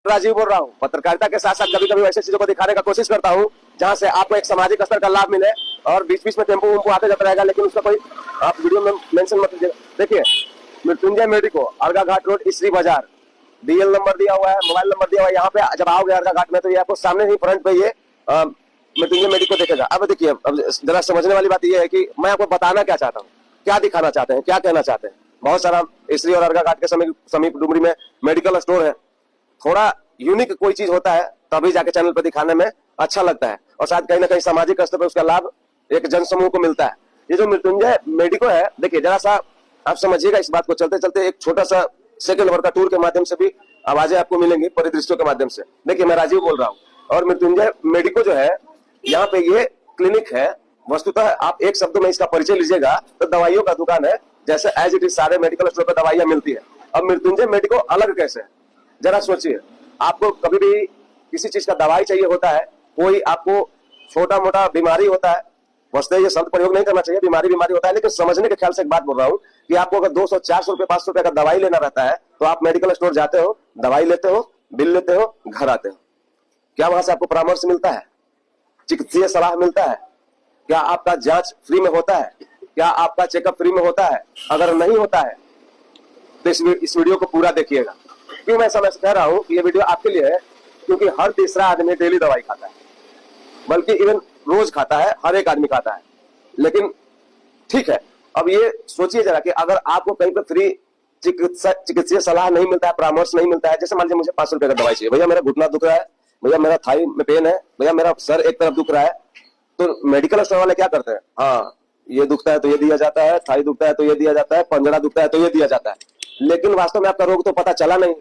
राजीव बोल रहा हूँ। पत्रकारिता के साथ साथ कभी कभी ऐसी चीजों को दिखाने का कोशिश करता हूँ जहाँ से आपको एक सामाजिक स्तर का लाभ मिले, और बीच बीच में टेम्पो वेम्पो आते जाता रहेगा, लेकिन उसका कोई आप वीडियो में मेंशन मत कीजिएगा। देखिए, मृत्युंजय मेडिको, अर्गा घाट रोड, इसरी बाजार, डीएल नंबर दिया हुआ है, मोबाइल नंबर दिया हुआ है। यहाँ पे जब आओगे अर्गा घाट में तो ये आपको सामने ही फ्रंट पे ये मृत्युंजय मेडिको देखेगा। अब देखिए, अब जरा समझने वाली बात ये है कि मैं आपको बताना क्या चाहता हूँ, क्या दिखाना चाहते हैं, क्या कहना चाहते हैं। बहुत सारा इसरी और अर्गा घाट के समीप डुमरी में मेडिकल स्टोर है। थोड़ा यूनिक कोई चीज होता है तभी जाके चैनल पर दिखाने में अच्छा लगता है, और शायद कहीं ना कहीं सामाजिक स्तर पर उसका लाभ एक जनसमूह को मिलता है। ये जो मृत्युंजय मेडिको है, देखिए जरा सा आप समझिएगा इस बात को। चलते चलते एक छोटा सा सेकंड भर का टूर के माध्यम से भी आवाजें आपको मिलेंगी, परिदृश्यों के माध्यम से। देखिए, मैं राजीव बोल रहा हूँ, और मृत्युंजय मेडिको जो है, यहाँ पे ये क्लिनिक है। वस्तुतः आप एक शब्द में इसका परिचय लीजिएगा तो दवाइयों का दुकान है, जैसे एज इट इज सारे मेडिकल स्टोर पर दवाइयां मिलती है। अब मृत्युंजय मेडिको अलग कैसे है, जरा सोचिए। आपको कभी भी किसी चीज का दवाई चाहिए होता है, कोई आपको छोटा मोटा बीमारी होता है, वैसे ये शब्द प्रयोग नहीं करना चाहिए, बीमारी होता है, लेकिन समझने के ख्याल से एक बात बोल रहा हूँ कि आपको अगर 200, 400 रुपए, 500 रुपए का दवाई लेना रहता है तो आप मेडिकल स्टोर जाते हो, दवाई लेते हो, बिल लेते हो, घर आते हो। क्या वहां से आपको परामर्श मिलता है, चिकित्सीय सलाह मिलता है? क्या आपका जांच फ्री में होता है? क्या आपका चेकअप फ्री में होता है? अगर नहीं होता है तो इस वीडियो को पूरा देखिएगा। क्यों मैं समय से कह रहा हूँ कि ये वीडियो आपके लिए है, क्योंकि हर तीसरा आदमी डेली दवाई खाता है, बल्कि इवन रोज खाता है, हर एक आदमी खाता है। लेकिन ठीक है, अब ये सोचिए जरा कि अगर आपको कहीं पर फ्री चिकित्सीय सलाह नहीं मिलता है, परामर्श नहीं मिलता है, जैसे मान लीजिए मुझे 500 रुपए का दवाई चाहिए, भैया मेरा घुटना दुख रहा है, भैया मेरा थाई में पेन है, भैया मेरा सर एक तरफ दुख रहा है, तो मेडिकल स्टोर वाले क्या करते हैं, हाँ ये दुखता है तो ये दिया जाता है, थाई दुखता है तो ये दिया जाता है, पंजरा दुखता है तो ये दिया जाता है, लेकिन वास्तव में आपका रोग तो पता चला नहीं।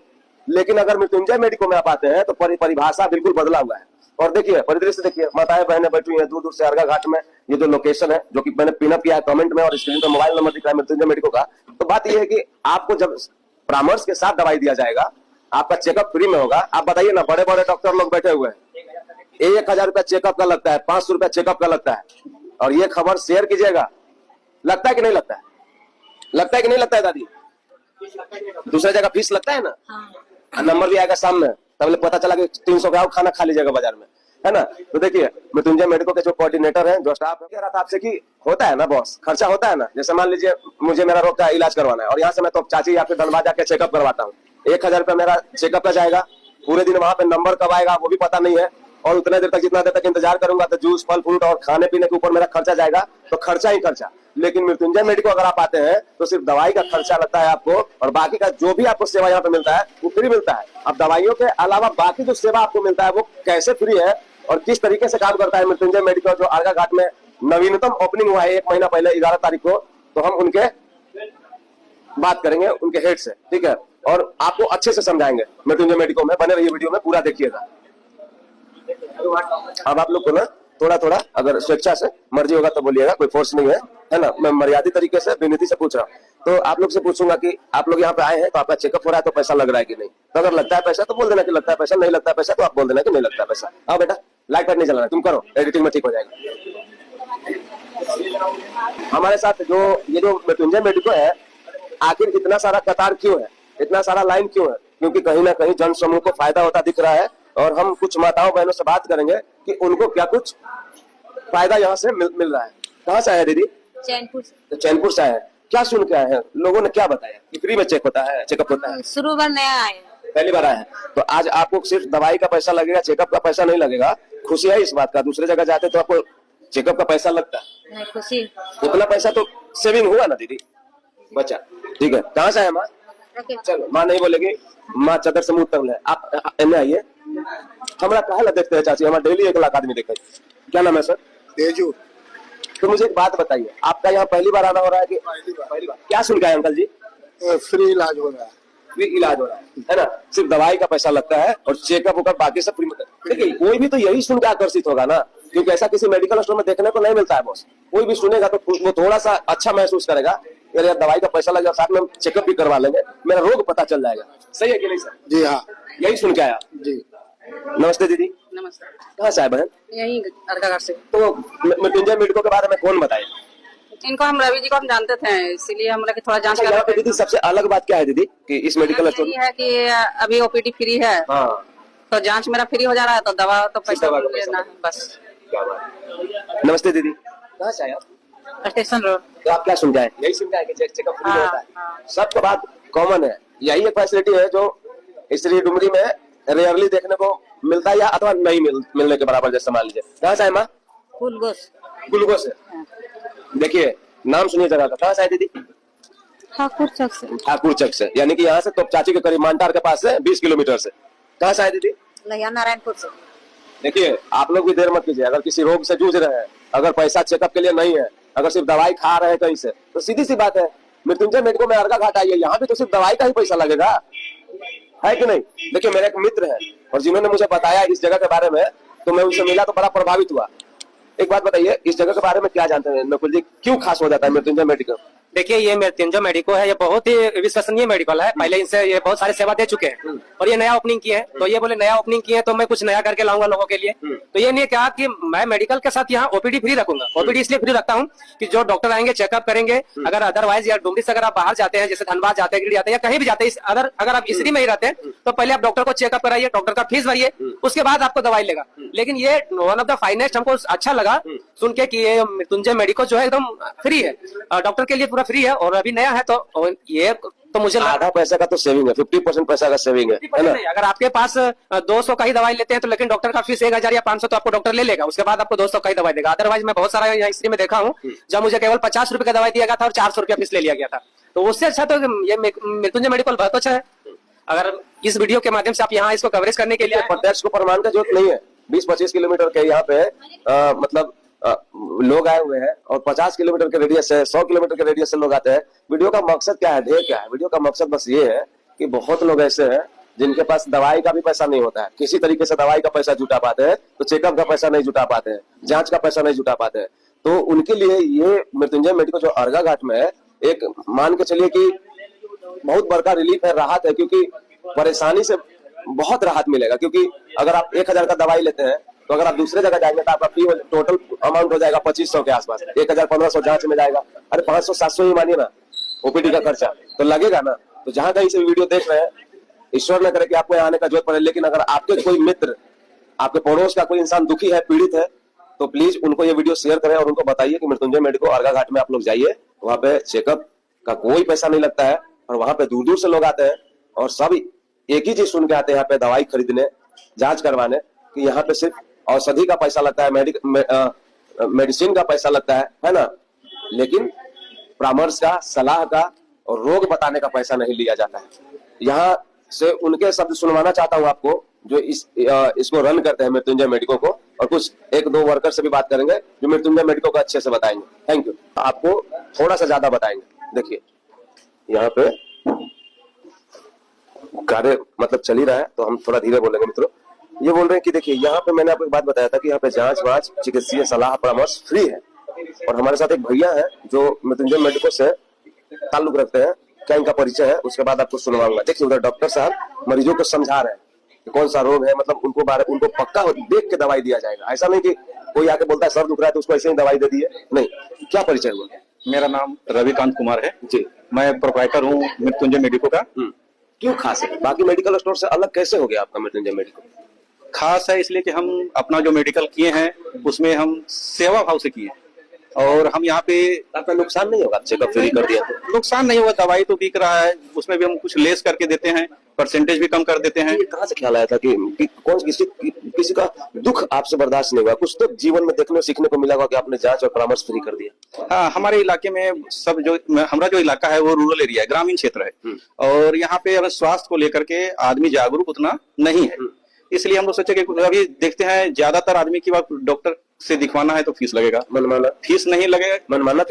लेकिन अगर मृत्युंजय मेडिको में आप आते हैं तो परिभाषा बिल्कुल बदला हुआ है। और देखिए, परिदृश्य देखिए, माताएं बहनें बैठी हुई हैं दूर दूर से अर्गा घाट में। ये जो लोकेशन है, जो कि मैंने पिनअप किया है कमेंट में, और स्क्रीन पर मोबाइल नंबर दिख रहा है मृत्युंजय मेडिको का। तो बात यह है कि आपको जब परामर्श के साथ दवाई दिया जाएगा, आपका चेकअप फ्री में होगा। आप बताइए ना, बड़े बड़े डॉक्टर लोग बैठे हुए हैं, 1000 रुपया चेकअप का लगता है, 500 रुपया चेकअप का लगता है, और ये खबर शेयर कीजिएगा। लगता है कि नहीं लगता है? लगता है कि नहीं लगता है दादी? दूसरी जगह फीस लगता है ना, नंबर भी आएगा सामने, तब पता चला कि 300 का खाना खा लीजिएगा बाजार में, है ना। तो देखिए, मृत्युंजय मेडिको के जो कोऑर्डिनेटर हैं, जो स्टाफ है, कह रहा था आपसे कि होता है ना बॉस, खर्चा होता है ना। जैसे मान लीजिए मुझे मेरा रोग का इलाज करवाना है, और यहाँ से मैं तो चाची या फिर धनबाद जाके चेकअप करवाता हूँ, 1000 रुपया मेरा चेकअप का जाएगा। पूरे दिन वहां पे नंबर कब आएगा वो भी पता नहीं है, और उतने देर तक जितना देर तक इंतजार करूंगा तो जूस, फल फ्रूट और खाने पीने के ऊपर मेरा खर्चा जाएगा, तो खर्चा ही खर्चा। लेकिन मृत्युंजय मेडिको अगर आप आते हैं तो सिर्फ दवाई का खर्चा लगता है आपको, और बाकी का जो भी आपको सेवा यहाँ पे मिलता है वो फ्री मिलता है। अब दवाइयों के अलावा बाकी जो सेवा आपको मिलता है वो कैसे फ्री है और किस तरीके से काम करता है मृत्युंजय मेडिको, जो अर्गा घाट में नवीनतम ओपनिंग हुआ है 1 महीना पहले 11 तारीख को, तो हम उनके बात करेंगे, उनके हेड से, ठीक है, और आपको अच्छे से समझाएंगे मृत्युंजय मेडिको में। बने रहिए, वीडियो में पूरा देखिएगा। अब आप लोग को ना थोड़ा थोड़ा अगर स्वेच्छा से मर्जी होगा तो बोलिएगा, कोई फोर्स नहीं है ना। मैं मर्यादित तरीके से विनती से पूछ रहा हूँ। तो आप लोग से पूछूंगा कि आप लोग यहाँ पे आए हैं तो आपका चेकअप हो रहा है तो पैसा लग रहा है कि नहीं। तो अगर लगता है पैसा तो बोल देना कि लगता है पैसा, नहीं लगता है पैसा तो आप बोल देना कि नहीं लगता है पैसा। आओ बेटा, लाइट नहीं चलाना, तुम करो, एडिटिंग में ठीक हो जाएगा। हमारे साथ जो ये जो मृत्युंजय मेडिको है, आखिर इतना सारा कतार क्यों है, इतना सारा लाइन क्यों है? क्योंकि कहीं ना कहीं जन समूह को फायदा होता दिख रहा है, और हम कुछ माताओं बहनों से बात करेंगे कि उनको क्या कुछ फायदा यहाँ से मिल रहा है। कहाँ से आए दीदी? चैनपुर से। चैनपुर से आए हैं। क्या सुन के आए हैं? लोगों ने क्या बताया कि फ्री में चेक होता है, चेकअप होता है? शुरू बार नया आए, पहली बार आए हैं। तो आज आपको सिर्फ दवाई का पैसा लगेगा, चेकअप का पैसा नहीं लगेगा। खुशी है इस बात का? दूसरे जगह जाते तो आपको चेकअप का पैसा लगता है, खुशी उतना पैसा तो सेविंग हुआ ना दीदी, बच्चा। ठीक है, कहाँ से आए माँ? चलो, माँ नहीं बोलेगी, माँ चदर समूह तक है। आप एने आइए। हमारा कहा देखते हैं चाची, हमारा डेली 1 लाख आदमी देखते हैं। क्या नाम है सर? तेजू। तो मुझे एक बात बताइए, आपका यहाँ पहली बार आना हो रहा है कि पहली बार? क्या सुन के आए अंकल जी? फ्री इलाज हो रहा है। फ्री इलाज हो रहा है ना। सिर्फ दवाई का पैसा लगता है और चेकअप होकर बाकी सब फ्री। देखिए, कोई भी तो यही सुन के आकर्षित होगा ना, क्योंकि ऐसा किसी मेडिकल स्टोर में देखने को नहीं मिलता है बॉस। कोई भी सुनेगा तो वो थोड़ा सा अच्छा महसूस करेगा, यार दवाई का पैसा लगेगा, साथ में चेकअप भी करवा लेंगे, मेरा रोग पता चल जाएगा। सही है कि नहीं सर? जी हाँ, यही सुन के आया जी। नमस्ते दीदी। नमस्ते। कहाँ से आए बहन? यही अर्गा घाट से। तो मृत्युंजय मेडिको के बारे में कौन बताए? इनको हम रवि जी को हम जानते थे, इसीलिए हम लोग थोड़ा जांच दीदी सबसे अलग बात क्या है दीदी कि इस मेडिकल स्टोर है कि अभी ओपीडी फ्री है, हाँ, तो जांच मेरा फ्री हो जा रहा है, तो दवा तो पैसा दवा का पैसा लेना है बस। क्या बात। नमस्ते दीदी, कहाँ से आए आप? Station road. तो आप क्या सुनते हैं? यही सुनते हैं कि चेकअप फ्री हाँ, होता है। हाँ। सबको बात कॉमन है, यही एक फैसिलिटी है जो स्त्री डुमरी में रेयरली देखने को मिलता है या अथवा नहीं मिलने के बराबर। जैसे मान लीजिए, कहाँ से आए माँ? फूलगोश। गुलगो से। देखिए नाम सुनिए जगह का, कहाँ से आए दीदी? ठाकुर चौक से। ठाकुर चक से, यानी कि यहाँ से तो चाची के करीब मानटार के पास से 20 किलोमीटर से। कहाँ से आए दीदी? लहिया नारायणपुर से। देखिए आप लोग भी देर मत कीजिए, अगर किसी रोग से जूझ रहे हैं, अगर पैसा चेकअप के लिए नहीं है, अगर सिर्फ दवाई खा रहे हैं कहीं से, तो सीधी सी बात है मृत्युंजय मेडिको में अर्घा घाट आइए। यहाँ पे तो सिर्फ दवाई का ही पैसा लगेगा, है कि नहीं? देखिए मेरे एक मित्र है और जिन्होंने मुझे बताया इस जगह के बारे में, तो मैं उनसे मिला तो बड़ा प्रभावित हुआ। एक बात बताइए, इस जगह के बारे में क्या जानते हैं नकुल जी, क्यों खास हो जाता है मृत्युंजय मेडिको? देखिए ये मृत्युंजय मेडिको है, ये बहुत ही विश्वसनीय मेडिकल है। पहले इनसे ये बहुत सारे सेवा दे चुके हैं और ये नया ओपनिंग किए हैं, तो ये बोले नया ओपनिंग किए हैं तो मैं कुछ नया करके लाऊंगा लोगों के लिए। तो ये नहीं कहा कि मैं मेडिकल के साथ यहाँ ओपीडी फ्री रखूंगा। ओपीडी इसलिए फ्री रखता हूँ कि जो डॉक्टर आएंगे चेकअप करेंगे। अगर अदरवाइज या डुमरी से अगर आप बाहर जाते हैं, जैसे धनबाद जाते हैं, गिरिडीह जाते हैं या कहीं भी जाते हैं, अगर आप इसी में ही रहते हैं, तो पहले आप डॉक्टर को चेकअप कराइए, डॉक्टर का फीस भरिए, उसके बाद आपको दवाई लेगा। लेकिन ये वन ऑफ द फाइनेस्ट हमको अच्छा लगा सुन के कि ये मृत्युंजय मेडिको जो है एकदम फ्री है, डॉक्टर के लिए पूरा फ्री है। और अभी नया है तो ये तो मुझे आधा पैसा का तो सेविंग है, 50% पैसा का सेविंग है ना? अगर आपके पास 200 का ही दवाई लेते हैं तो लेकिन डॉक्टर का फीस 1000 या 500 तो आपको डॉक्टर ले लेगा, उसके बाद आपको 200 का ही दवाई देगा। अदरवाइज मैं बहुत सारा यहाँ हिस्ट्री में देखा हूँ जब मुझे केवल 50 रुपए का दवाई दिया गया था और 400 रुपया फीस ले लिया गया था। तो उससे अच्छा तो ये मृत्युंजय मेडिकल बहुत अच्छा है। अगर इस वीडियो के माध्यम से आप यहाँ इसको कवरेज करने के लिए प्रत्यक्ष को प्रमाण का जरूरत नहीं है। 20-25 किलोमीटर के यहाँ पे मतलब लोग आए हुए हैं और 50 किलोमीटर के रेडियस से 100 किलोमीटर के रेडियस से लोग आते हैं। वीडियो का मकसद क्या है, ध्येय क्या है? वीडियो का मकसद बस ये है कि बहुत लोग ऐसे हैं जिनके पास दवाई का भी पैसा नहीं होता है, किसी तरीके से दवाई का पैसा जुटा पाते हैं तो चेकअप का पैसा नहीं जुटा पाते हैं, जांच का पैसा नहीं जुटा पाते हैं। तो उनके लिए ये मृत्युंजय मेडिको जो अर्घा घाट में है, एक मान के चलिए कि बहुत बड़का रिलीफ है, राहत है। क्योंकि परेशानी से बहुत राहत मिलेगा। क्योंकि अगर आप 1000 का दवाई लेते हैं तो अगर आप दूसरे जगह जाएंगे तो आपका फी टोटल अमाउंट हो जाएगा 2500 के आसपास। 1000-1500 जांच में जाएगा, अरे 500-700 ही मानिए ना ओपीडी का खर्चा तो लगेगा ना। तो जहां कहीं से वीडियो देख रहे हैं, ईश्वर न करे कि आपको यहाँ आने का जरूरत पड़े, लेकिन अगर आपके कोई मित्र, आपके पड़ोस का कोई इंसान दुखी है, पीड़ित है, तो प्लीज उनको ये वीडियो शेयर करें और उनको बताइए कि मृत्युंजय मेडिको अर्घा घाट में आप लोग जाइए। वहां पे चेकअप का कोई पैसा नहीं लगता है और वहां पे दूर दूर से लोग आते हैं और सब एक ही चीज सुन के आते हैं यहाँ पे दवाई खरीदने, जांच करवाने, कि यहाँ पे सिर्फ औषधि का पैसा लगता है, मेडिसिन का पैसा लगता है ना, लेकिन परामर्श का, सलाह का और रोग बताने का पैसा नहीं लिया जाता है। यहाँ से उनके शब्द सुनवाना चाहता हूँ आपको जो इसको रन करते हैं मृत्युंजय मेडिको को, और कुछ 1-2 वर्कर से भी बात करेंगे जो मृत्युंजय मेडिको को अच्छे से बताएंगे। Thank you. आपको थोड़ा सा ज्यादा बताएंगे। देखिए यहाँ पे कार्य मतलब चल ही रहा है तो हम थोड़ा धीरे बोलेंगे मित्रों। ये बोल रहे हैं कि देखिए यहाँ पे मैंने आपको एक बात बताया था कि यहाँ पे जांच वाच, चिकित्सीय सलाह परामर्श फ्री है। और हमारे साथ एक भैया है जो मृत्युंजय मेडिको से ताल्लुक रखते हैं, क्या इनका परिचय है उसके बाद आपको सुनवाऊंगा। देखिए उधर डॉक्टर साहब मरीजों को समझा रहे हैं कि कौन सा रोग है, मतलब उनको पक्का देख के दवाई दिया जाएगा। ऐसा नहीं कि कोई आके बोलता है सर दुख रहा है तो उसको ऐसे ही दवाई दे दिए, नहीं। क्या परिचय हुआ? मेरा नाम रविकांत कुमार है जी, मैं प्रोप्राइटर हूँ मृत्युंजय मेडिको का। क्यों खास है? बाकी मेडिकल स्टोर से अलग कैसे हो गया आपका मृत्युंजय मेडिको? खास है इसलिए कि हम अपना जो मेडिकल किए हैं उसमें हम सेवा भाव से किए और हम यहाँ पे आपका नुकसान नहीं होगा चेकअप फ्री कर दिया तो? नुकसान नहीं होगा, दवाई तो बिक रहा है, उसमें भी हम कुछ लेस करके देते हैं, परसेंटेज भी कम कर देते हैं। ये कहाँ से ख्याल आया था कि कौन किसी का दुख आपसे बर्दाश्त नहीं हुआ? कुछ तो जीवन में देखने सीखने को मिला होगा कि आपने जांच और परामर्श फ्री कर दिया। हाँ, हमारे इलाके में सब जो हमारा जो इलाका है वो रूरल एरिया है, ग्रामीण क्षेत्र है और यहाँ पे अगर स्वास्थ्य को लेकर के आदमी जागरूक उतना नहीं है, इसलिए हम लोग सोचे कि अभी देखते हैं ज्यादातर आदमी की बात डॉक्टर से दिखवाना है तो फीस लगेगा, मनमाना फीस नहीं लगेगा, मनमाना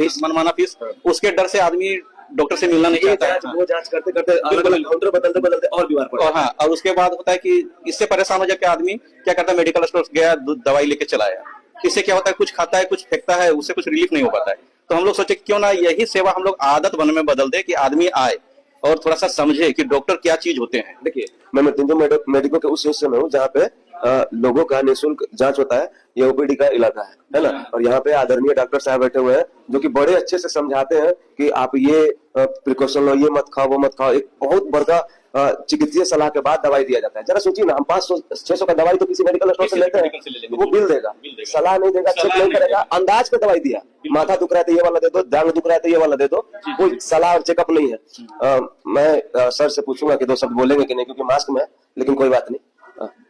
फीस उसके डर से आदमी डॉक्टर से मिलना नहीं चाहता है। वो जांच करते करते काउंटर बदलते और बीमार पड़ता है। हाँ, और उसके बाद होता है कि इससे परेशान हो जाकर आदमी क्या करता है, मेडिकल स्टोर गया, दवाई लेके चला आया। इससे क्या होता है, कुछ खाता है, कुछ फेंकता है, उससे कुछ रिलीफ नहीं हो पाता है। तो हम लोग सोचे क्यों ना यही सेवा हम लोग आदत बन में बदल दे कि आदमी आए और थोड़ा सा समझे कि डॉक्टर क्या चीज होते हैं। देखिए मैं मृत्युंजय मेडिको के उस हिस्से में हूँ जहाँ पे लोगों का निःशुल्क जांच होता है। ये ओपीडी का इलाका है ना, और यहाँ पे आदरणीय डॉक्टर साहब बैठे हुए हैं जो कि बड़े अच्छे से समझाते हैं कि आप ये प्रिकॉशन लो, ये मत खाओ, वो मत खाओ। एक बहुत बड़का चिकित्सीय सलाह के बाद दवाई दिया जाता है। जरा सोचिए ना, हम 500-600 का दवाई तो किसी मेडिकल स्टोर से लेते हैं, वो बिल देगा, सलाह नहीं देगा, चेक नहीं करेगा, अंदाज पे दवाई दिया, माथा दुख रहा है तो ये वाला दे दो, जांग दुख रहा है तो ये वाला दे दो, कोई सलाह और चेकअप नहीं है। मैं सर से पूछूंगा कि 2 शब्द बोलेंगे कि नहीं, क्योंकि मास्क में है, लेकिन कोई बात नहीं।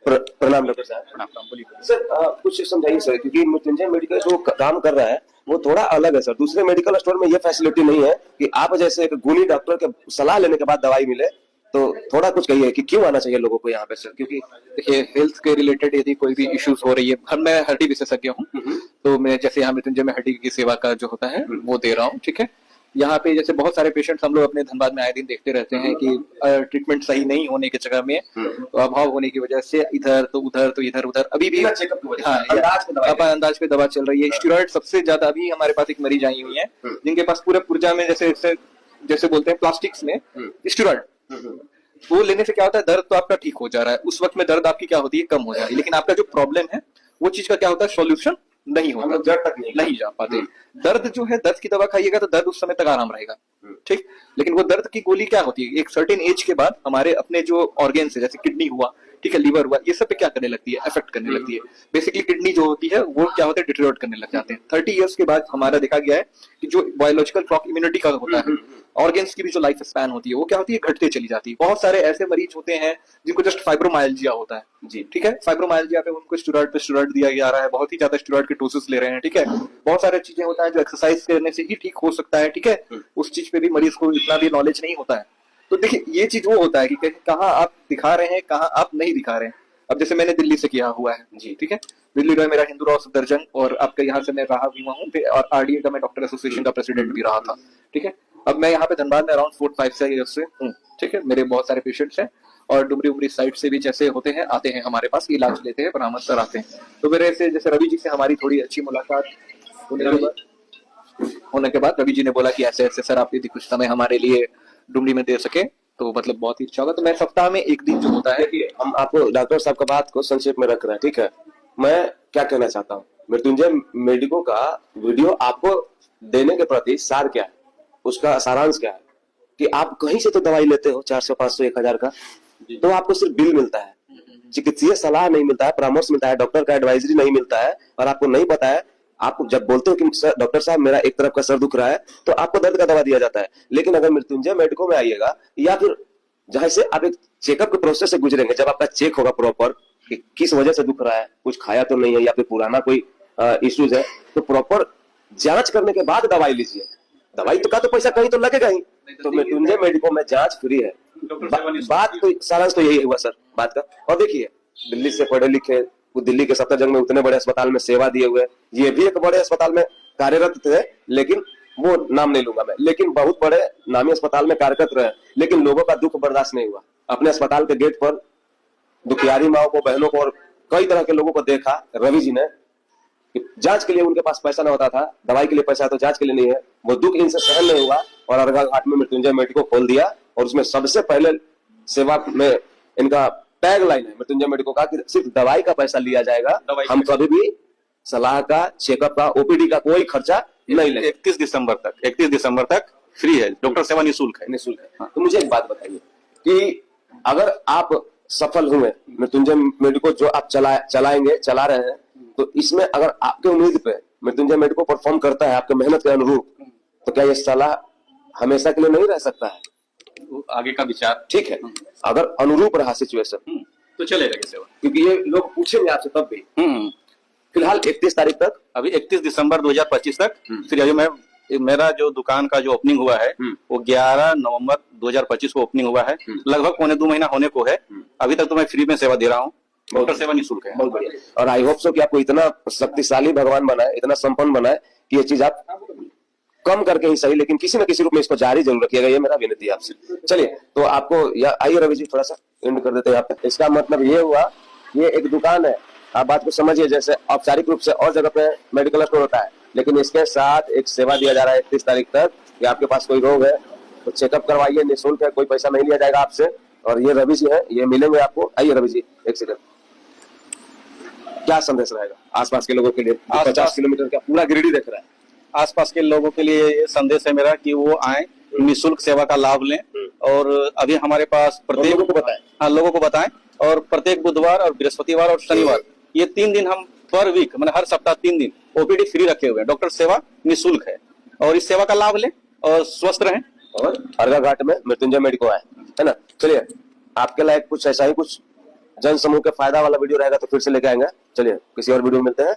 प्रणाम डॉक्टर साहब। सर कुछ समझाइए सर, क्योंकि मृत्युंजय मेडिकल जो काम कर रहा है वो थोड़ा अलग है सर। दूसरे मेडिकल स्टोर में ये फैसिलिटी नहीं है कि आप जैसे एक गुणी डॉक्टर के सलाह लेने के बाद दवाई मिले, तो थोड़ा कुछ कहिए कि क्यों आना चाहिए लोगों को यहाँ पे सर। क्योंकि देखिए, हेल्थ के रिलेटेड यदि कोई भी इश्यूज हो रही है, मैं हड्डी विशेषज्ञ हूँ, तो मैं जैसे यहाँ मृत्युंजय में हड्डी की सेवा का जो होता है वो दे रहा हूँ, ठीक है। यहाँ पे जैसे बहुत सारे पेशेंट्स हम लोग अपने धनबाद में आए दिन देखते रहते हैं कि ट्रीटमेंट सही नहीं होने के जगह में, अभाव होने की वजह से इधर तो इधर उधर अभी भी अंदाज पे दवा चल रही है। स्टेरॉइड सबसे ज्यादा, अभी हमारे पास एक मरीज आई हुई है जिनके पास पूरे पुर्जा में जैसे बोलते हैं प्लास्टिक्स में स्टेरॉइड, वो लेने से क्या होता है, दर्द तो आपका ठीक हो जा रहा है, उस वक्त में दर्द आपकी क्या होती है, कम हो जा रही है, लेकिन आपका जो प्रॉब्लम है वो चीज का क्या होता है, सॉल्यूशन नहीं होता, जड़ तक नहीं जा पाते। दर्द जो है, दर्द की दवा खाइएगा तो दर्द उस समय तक आराम रहेगा, ठीक, लेकिन वो दर्द की गोली क्या होती है, एक सर्टेन एज के बाद हमारे अपने जो ऑर्गेन्स है, जैसे किडनी हुआ, ठीक है, लीवर हुआ, ये सब पे क्या करने लगती है, इफेक्ट करने लगती है। बेसिकली किडनी जो होती है वो क्या होता है, डिटेरियोरेट करने लग जाते हैं। 30 इयर्स के बाद हमारा देखा गया है कि जो बायोलॉजिकल क्लॉक इम्यूनिटी का होता है, ऑर्गेन्स की भी जो लाइफ स्पैन होती है वो क्या होती है, घटते चली जाती है। बहुत सारे ऐसे मरीज होते हैं जिनको जस्ट फाइब्रोमाइल्जिया होता है जी, ठीक है, फाइब्रोमाइल्जिया पे उनको स्टेरॉइड दिया जा रहा है, बहुत ही ज्यादा स्टेरॉइड के डोसेस ले रहे हैं, ठीक है। बहुत सारे चीजें होता है जो एक्सरसाइज करने से ही ठीक हो सकता है, ठीक है, उस चीज पे भी मरीज को इतना भी नॉलेज नहीं होता है। तो देखिए, ये चीज वो होता है कि कहाँ आप दिखा रहे हैं, कहाँ आप नहीं दिखा रहे हैं। अब जैसे मैंने दिल्ली से किया हुआ है जी, ठीक है, दिल्ली में मेरा हिंदू राव सफदरजंग, और आपके यहाँ से मैं रहा भी हूँ, और आरडीए का मैं डॉक्टर एसोसिएशन का प्रेसिडेंट भी रहा था, ठीक है। अब मैं यहाँ पे धनबाद में अराउंड 4-5 ईयर्स से हूँ, ठीक है। मेरे बहुत सारे पेशेंट्स हैं और डुमरी साइड से भी जैसे होते हैं, आते हैं हमारे पास, इलाज लेते हैं, परामर्श कराते हैं। तो मेरे से जैसे रवि जी से हमारी थोड़ी अच्छी मुलाकात होने के बाद रवि जी ने बोला कि ऐसे ऐसे सर आप यदि कुछ समय हमारे लिए डुमरी में दे सके तो मतलब बहुत ही अच्छा होगा। तो मैं सप्ताह में एक दिन जो होता है, हम आपको डॉक्टर साहब का बात को संक्षेप में रख रहे हैं, ठीक है। मैं क्या कहना चाहता हूँ, मृत्युंजय मेडिको का वीडियो आपको देने के प्रति सार क्या है, उसका सारांश क्या है कि आप कहीं से तो दवाई लेते हो 400, 500, 1000 का, तो आपको सिर्फ बिल मिलता है, चिकित्सीय सलाह नहीं मिलता है, परामर्श मिलता है, डॉक्टर का एडवाइजरी नहीं मिलता है, और आपको नहीं पता है। आप जब बोलते हो कि डॉक्टर साहब मेरा एक तरफ का सर दुख रहा है, तो आपको दर्द का दवा दिया जाता है। लेकिन अगर मृत्युंजय मेडिको में आइएगा, या फिर जहां से आप एक चेकअप के प्रोसेस से गुजरेंगे, जब आपका चेक होगा प्रॉपर कि किस वजह से दुख रहा है, कुछ खाया तो नहीं है या फिर पुराना कोई इश्यूज है, तो प्रॉपर जांच करने के बाद दवाई लीजिए। दवाई तो का तो पैसा कहीं तो लगेगा ही। तो मृत्युंजय मेडिको में जांच फ्री है। बात तो सारांश तो यही हुआ सर बात का। और देखिए, दिल्ली से पढ़े लिखे, वो दिल्ली के सफदरजंग में उतने बड़े अस्पताल में सेवा दिए हुए, ये भी एक बड़े अस्पताल में कार्यरत थे, लेकिन वो नाम नहीं लूंगा मैं, लेकिन बहुत बड़े नामी अस्पताल में कार्यरत रहे, लेकिन लोगों का दुख बर्दाश्त नहीं हुआ। अपने अस्पताल के गेट पर दुखियारी माओ को, बहनों को और कई तरह के लोगों को देखा रवि जी ने। जांच के लिए उनके पास पैसा न होता था, दवाई के लिए पैसा है तो जांच के लिए नहीं है। वो दुख इनसे सहन नहीं हुआ और अर्घा घाट में मृत्युंजय मेडिको खोल दिया, और उसमें सबसे पहले सेवा में इनका टैग लाइन है मृत्युंजय मेडिको का कि सिर्फ दवाई का पैसा लिया जाएगा, हम कभी भी सलाह का, चेकअप का, ओपीडी का कोई खर्चा नहीं लेंगे। 31 दिसंबर तक फ्री है, डॉक्टर सेवा निःशुल्क है। हाँ। तो मुझे एक बात बताइए कि अगर आप सफल हुए, मृत्युंजय मेडिको जो आप चला रहे हैं, तो इसमें अगर आपके उम्मीद पे मृत्युंजय मेडिको परफॉर्म करता है आपके मेहनत के अनुरूप, तो क्या ये सलाह हमेशा के लिए नहीं रह सकता है? आगे का विचार ठीक है, अगर अनुरूप रहा सिचुएशन तो चलेगा ये सेवा, क्योंकि ये लोग पूछेंगे आपसे तब भी। फिलहाल 31 तारीख तक, अभी 31 दिसंबर 2025 तक फिर अभी मेरा जो दुकान का जो ओपनिंग हुआ है वो 11 नवंबर 2025 को ओपनिंग हुआ है। लगभग 1.25 महीना होने को है। अभी तक तो मैं फ्री में सेवा दे रहा हूँ, डॉक्टर सेवा निःशुल्क है। बहुत बढ़िया। और आई होप सो कि आपको इतना शक्तिशाली भगवान बनाए, इतना संपन्न बनाए कि ये चीज आप कम करके ही सही, लेकिन किसी न किसी रूप में इसको जारी जरूर रखिएगा, ये मेरा विनती है आपसे। चलिए, तो आपको आइए रवि जी थोड़ा सा एंड कर देते हैं यहाँ पे। इसका मतलब ये हुआ, ये एक दुकान है, आप बात को समझिए, जैसे औपचारिक रूप से और जगह पे मेडिकल स्टोर होता है, लेकिन इसके साथ एक सेवा दिया जा रहा है 31 तारीख तक कि आपके पास कोई रोग है तो चेकअप करवाइए, निःशुल्क है, कोई पैसा नहीं लिया जाएगा आपसे। और ये रवि जी है, ये मिलेंगे आपको। आइए रवि जी, एक सेकंड, क्या संदेश रहेगा आसपास के लोगों के लिए? 50 किलोमीटर का पूरा गिरिडीह देख रहा है। आसपास के लोगों के लिए ये संदेश है मेरा कि वो आए, निःशुल्क सेवा का लाभ लें और अभी हमारे पास प्रत्येक लोगों को बताएं। हाँ, लोगों को बताएं। और प्रत्येक बुधवार और बृहस्पतिवार और शनिवार, ये 3 दिन हम पर वीक मैंने हर सप्ताह 3 दिन ओपीडी फ्री रखे हुए हैं। डॉक्टर सेवा निःशुल्क है और इस सेवा का लाभ लें और स्वस्थ रहें। और अर्घा घाट में मृत्युंजय मेडिको है ना। चलिए, आपके लायक कुछ ऐसा ही कुछ जन समूह के फायदा वाला वीडियो रहेगा तो फिर से लेके आएंगे। चलिए, किसी और वीडियो में मिलते हैं।